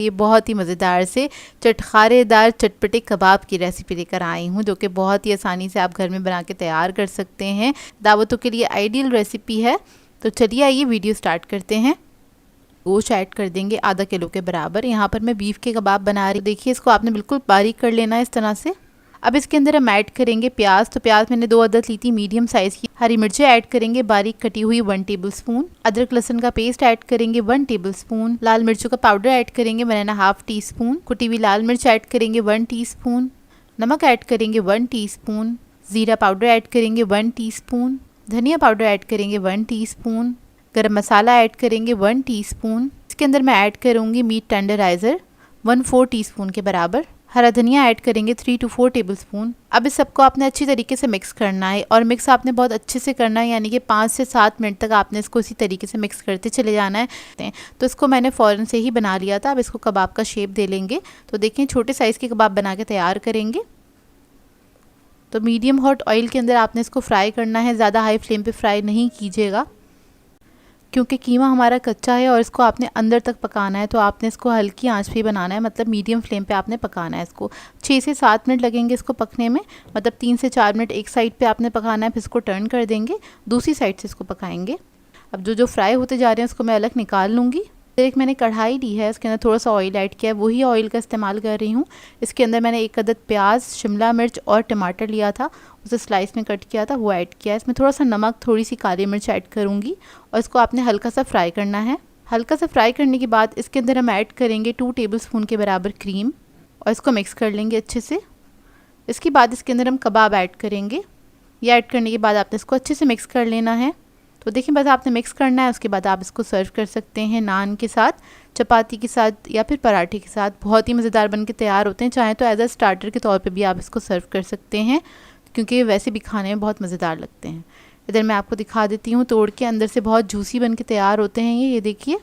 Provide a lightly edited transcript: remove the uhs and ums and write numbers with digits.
ये बहुत ही मज़ेदार से चटखारेदार चटपटे कबाब की रेसिपी लेकर आई हूँ, जो कि बहुत ही आसानी से आप घर में बना के तैयार कर सकते हैं। दावतों के लिए आइडियल रेसिपी है। तो चलिए आइए वीडियो स्टार्ट करते हैं। गोश्त ऐड कर देंगे आधा किलो के बराबर। यहाँ पर मैं बीफ के कबाब बना रही हूँ। देखिए इसको आपने बिल्कुल बारीक कर लेना है इस तरह से। अब इसके अंदर हम ऐड करेंगे प्याज। तो प्याज मैंने 2 अदद ली थी मीडियम साइज़ की। हरी मिर्चें ऐड करेंगे बारीक कटी हुई 1 टेबलस्पून। अदरक लहसुन का पेस्ट ऐड करेंगे 1 टेबलस्पून। लाल मिर्चों का पाउडर ऐड करेंगे 1.5 टीस्पून। कुटी हुई लाल मिर्च ऐड करेंगे 1 टीस्पून। नमक ऐड करेंगे 1 टीस्पून। जीरा पाउडर ऐड करेंगे 1 टीस्पून। धनिया पाउडर ऐड करेंगे 1 टीस्पून। गरम मसाला ऐड करेंगे 1 टीस्पून। इसके अंदर मैं ऐड करूँगी मीट टेंडराइज़र 1/4 टीस्पून के बराबर। हरा धनिया ऐड करेंगे 3 to 4 टेबलस्पून। अब इस सबको आपने अच्छी तरीके से मिक्स करना है और मिक्स आपने बहुत अच्छे से करना है, यानी कि 5 से 7 मिनट तक आपने इसको इसी तरीके से मिक्स करते चले जाना है। तो इसको मैंने फ़ौरन से ही बना लिया था। अब इसको कबाब का शेप दे लेंगे। तो देखें छोटे साइज़ के कबाब बना के तैयार करेंगे। तो मीडियम हॉट ऑयल के अंदर आपने इसको फ्राई करना है, ज़्यादा हाई फ्लेम पर फ्राई नहीं कीजिएगा क्योंकि कीमा हमारा कच्चा है और इसको आपने अंदर तक पकाना है। तो आपने इसको हल्की आंच पे बनाना है, मतलब मीडियम फ्लेम पे आपने पकाना है। इसको 6 से 7 मिनट लगेंगे इसको पकने में, मतलब 3 से 4 मिनट एक साइड पे आपने पकाना है, फिर इसको टर्न कर देंगे, दूसरी साइड से इसको पकाएंगे। अब जो फ्राई होते जा रहे हैं उसको मैं अलग निकाल लूँगी। फिर एक मैंने कढ़ाई ली है, इसके अंदर थोड़ा सा ऑयल ऐड किया है, वही ऑयल का इस्तेमाल कर रही हूँ। इसके अंदर मैंने 1 अदद प्याज, शिमला मिर्च और टमाटर लिया था, उसे स्लाइस में कट किया था, वो ऐड किया है। इसमें थोड़ा सा नमक, थोड़ी सी काली मिर्च ऐड करूँगी और इसको आपने हल्का सा फ्राई करना है। हल्का सा फ्राई करने के बाद इसके अंदर हम ऐड करेंगे 2 टेबलस्पून के बराबर क्रीम और इसको मिक्स कर लेंगे अच्छे से। इसके बाद इसके अंदर हम कबाब ऐड करेंगे। ये ऐड करने के बाद आपने इसको अच्छे से मिक्स कर लेना है। तो देखिए बस आपने मिक्स करना है। उसके बाद आप इसको सर्व कर सकते हैं नान के साथ, चपाती के साथ या फिर पराठे के साथ। बहुत ही मज़ेदार बन के तैयार होते हैं। चाहें तो एज अ स्टार्टर के तौर पे भी आप इसको सर्व कर सकते हैं, क्योंकि ये वैसे भी खाने में बहुत मज़ेदार लगते हैं। इधर मैं आपको दिखा देती हूँ तोड़ के, अंदर से बहुत जूसी बन के तैयार होते हैं ये देखिए।